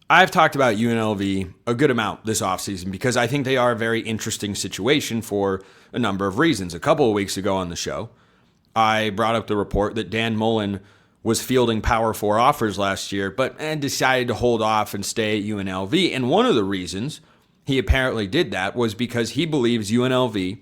I've talked about UNLV a good amount this offseason because I think they are a very interesting situation for a number of reasons. A couple of weeks ago on the show, I brought up the report that Dan Mullen was fielding Power 4 offers last year, but decided to hold off and stay at UNLV. And one of the reasons he apparently did that was because he believes UNLV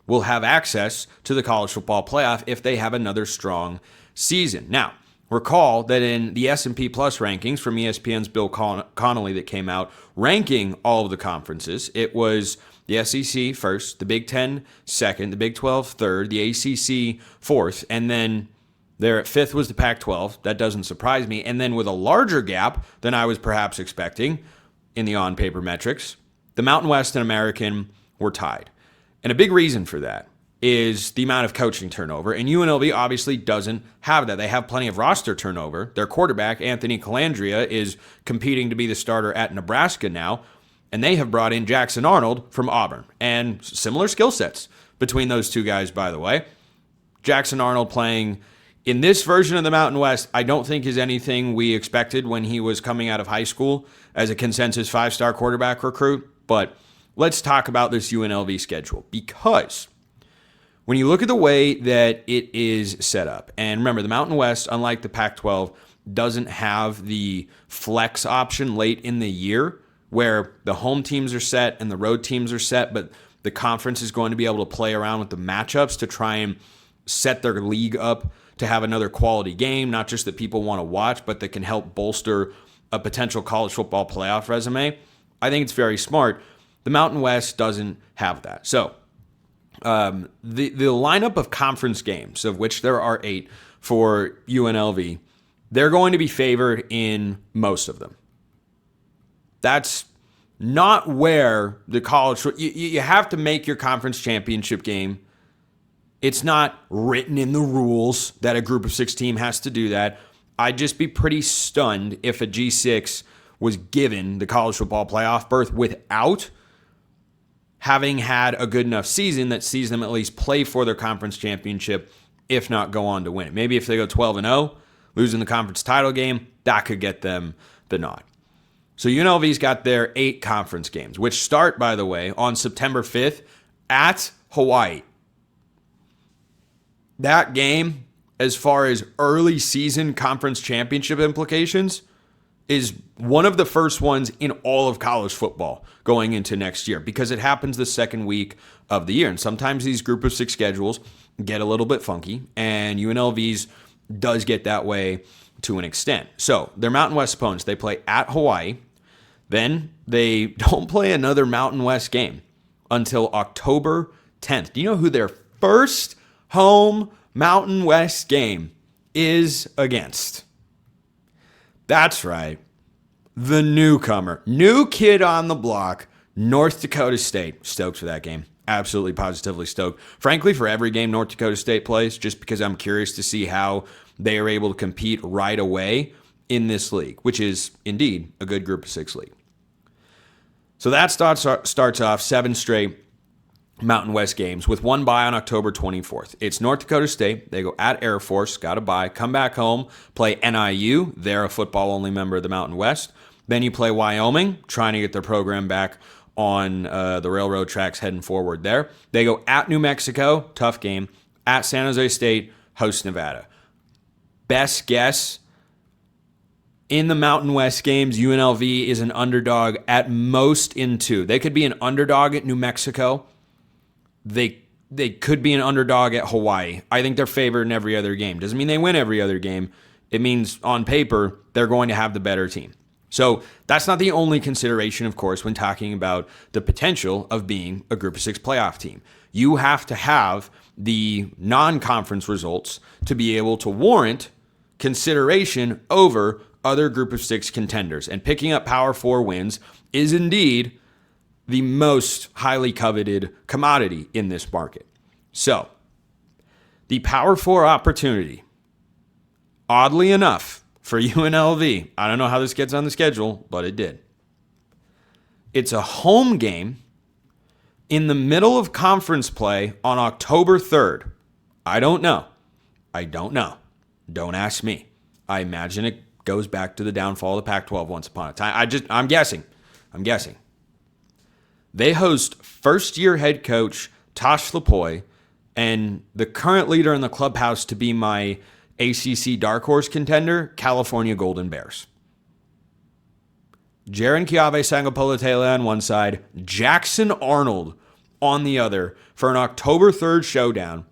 will have access to the college football playoff if they have another strong season. Now, recall that in the S&P Plus rankings from ESPN's Bill Connolly that came out, ranking all of the conferences, it was the SEC first, the Big Ten second, the Big 12 third, the ACC fourth, and then there at fifth was the Pac-12. That doesn't surprise me. And then with a larger gap than I was perhaps expecting in the on-paper metrics, the Mountain West and American were tied. And a big reason for that is the amount of coaching turnover. And UNLV obviously doesn't have that. They have plenty of roster turnover. Their quarterback, Anthony Calandria, is competing to be the starter at Nebraska now. And they have brought in Jackson Arnold from Auburn. And similar skill sets between those two guys, by the way. Jackson Arnold playing in this version of the Mountain West, I don't think is anything we expected when he was coming out of high school as a consensus 5-star quarterback recruit. But let's talk about this UNLV schedule, because when you look at the way that it is set up, and remember, the Mountain West, unlike the Pac-12, doesn't have the flex option late in the year where the home teams are set and the road teams are set, but the conference is going to be able to play around with the matchups to try and set their league up to have another quality game, not just that people want to watch, but that can help bolster a potential college football playoff resume. I think it's very smart. The Mountain West doesn't have that. So the lineup of conference games, of which there are 8 for UNLV, they're going to be favored in most of them. That's not where the college... You have to make your conference championship game. It's not written in the rules that a group of 6 team has to do that. I'd just be pretty stunned if a G6 was given the college football playoff berth without having had a good enough season that sees them at least play for their conference championship, if not go on to win it. Maybe if they go 12-0, losing the conference title game, that could get them the nod. So UNLV's got their 8 conference games, which start, by the way, on September 5th at Hawaii. That game, as far as early season conference championship implications, is one of the first ones in all of college football going into next year, because it happens the second week of the year. And sometimes these group of 6 schedules get a little bit funky, and UNLV's does get that way to an extent. So their Mountain West opponents, they play at Hawaii. Then they don't play another Mountain West game until October 10th. Do you know who their first home Mountain West game is against? That's right. The newcomer, new kid on the block, North Dakota State. Stoked for that game. Absolutely, positively stoked. Frankly, for every game North Dakota State plays, just because I'm curious to see how they are able to compete right away in this league, which is indeed a good group of 6 league. So that starts off 7 straight Mountain West games with one bye on October 24th. It's North Dakota State. They go at Air Force, got a bye, come back home, play NIU. They're a football-only member of the Mountain West. Then you play Wyoming, trying to get their program back on the railroad tracks heading forward there. They go at New Mexico, tough game. At San Jose State, host Nevada. Best guess, in the Mountain West games, UNLV is an underdog at most in 2. They could be an underdog at New Mexico. They could be an underdog at Hawaii. I think they're favored in every other game. Doesn't mean they win every other game. It means on paper, they're going to have the better team. So that's not the only consideration, of course, when talking about the potential of being a Group of 6 playoff team. You have to have the non-conference results to be able to warrant consideration over other Group of 6 contenders. And picking up Power 4 wins is indeed the most highly coveted commodity in this market. So, the Power 4 opportunity, oddly enough, for UNLV, I don't know how this gets on the schedule, but it did. It's a home game in the middle of conference play on October 3rd. I don't know. Don't ask me. I imagine it goes back to the downfall of the Pac-12 once upon a time. I'm guessing. They host first-year head coach Tosh Lapoy and the current leader in the clubhouse to be my ACC dark horse contender, California Golden Bears. Jaron Kiave-Sangopolatele on one side, Jackson Arnold on the other for an October 3rd showdown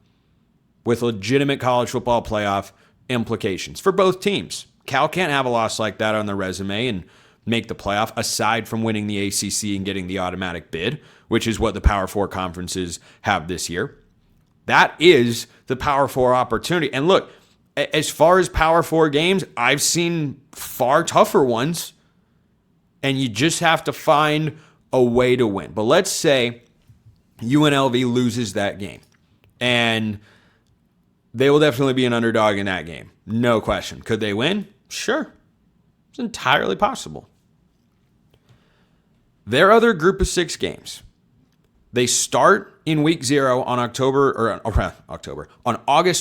with legitimate college football playoff implications for both teams. Cal can't have a loss like that on their resume and make the playoff aside from winning the ACC and getting the automatic bid, which is what the Power 4 conferences have this year. That is the Power 4 opportunity. And look, as far as Power 4 games, I've seen far tougher ones, and you just have to find a way to win. But let's say UNLV loses that game, and they will definitely be an underdog in that game. No question. Could they win? Sure. It's entirely possible. Their other group of 6 games, they start in week 0 on August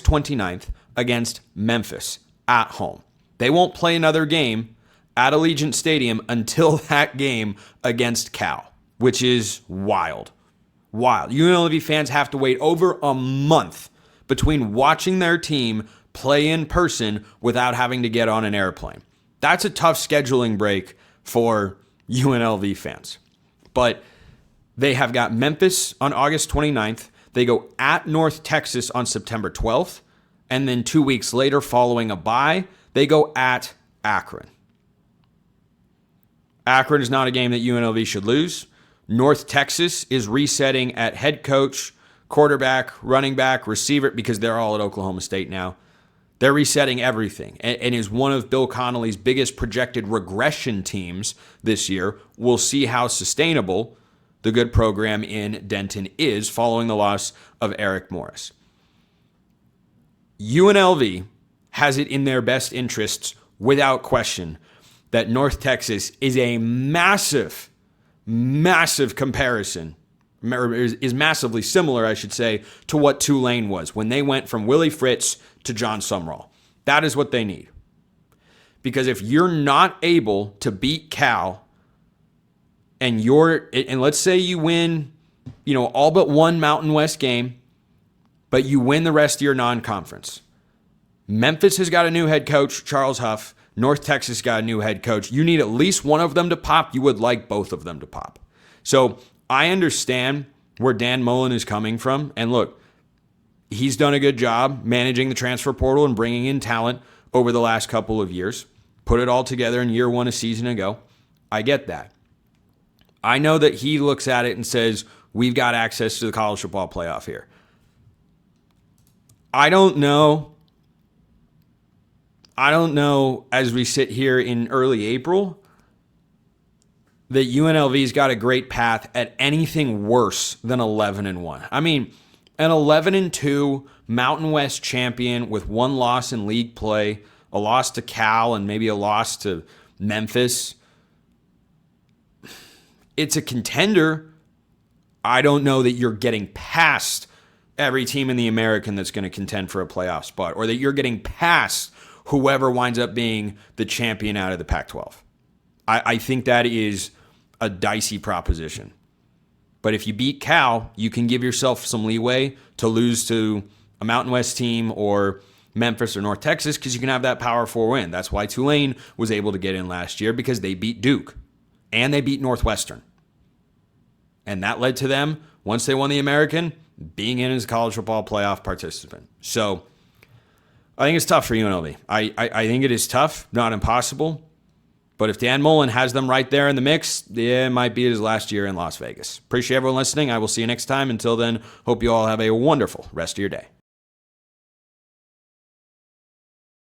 29th against Memphis at home. They won't play another game at Allegiant Stadium until that game against Cal, which is wild. UNLV fans have to wait over a month between watching their team play in person without having to get on an airplane. That's a tough scheduling break for UNLV fans. But they have got Memphis on August 29th. They go at North Texas on September 12th. And then 2 weeks later, following a bye, they go at Akron. Akron is not a game that UNLV should lose. North Texas is resetting at head coach, quarterback, running back, receiver, because they're all at Oklahoma State now. They're resetting everything and is one of Bill Connolly's biggest projected regression teams this year. We'll see how sustainable the good program in Denton is following the loss of Eric Morris. UNLV has it in their best interests, without question, that North Texas is a massive comparison, or is massively similar, I should say, to what Tulane was when they went from Willie Fritz to John Sumrall. That is what they need. Because if you're not able to beat Cal, and let's say you win, all but one Mountain West game, but you win the rest of your non-conference. Memphis has got a new head coach, Charles Huff. North Texas got a new head coach. You need at least one of them to pop. You would like both of them to pop. So I understand where Dan Mullen is coming from. And look, he's done a good job managing the transfer portal and bringing in talent over the last couple of years. Put it all together in year 1 a season ago. I get that. I know that he looks at it and says, we've got access to the college football playoff here. I don't know as we sit here in early April that UNLV's got a great path at anything worse than 11-1. I mean, an 11-2 Mountain West champion with 1 loss in league play, a loss to Cal and maybe a loss to Memphis. It's a contender. I don't know that you're getting past every team in the American that's going to contend for a playoff spot, or that you're getting past whoever winds up being the champion out of the Pac-12. I think that is a dicey proposition. But if you beat Cal, you can give yourself some leeway to lose to a Mountain West team or Memphis or North Texas, because you can have that Power 4 win. That's why Tulane was able to get in last year, because they beat Duke and they beat Northwestern. And that led to them, once they won the American, being in as a college football playoff participant. So I think it's tough for UNLV. I think it is tough, not impossible. But if Dan Mullen has them right there in the mix, it might be his last year in Las Vegas. Appreciate everyone listening. I will see you next time. Until then, hope you all have a wonderful rest of your day.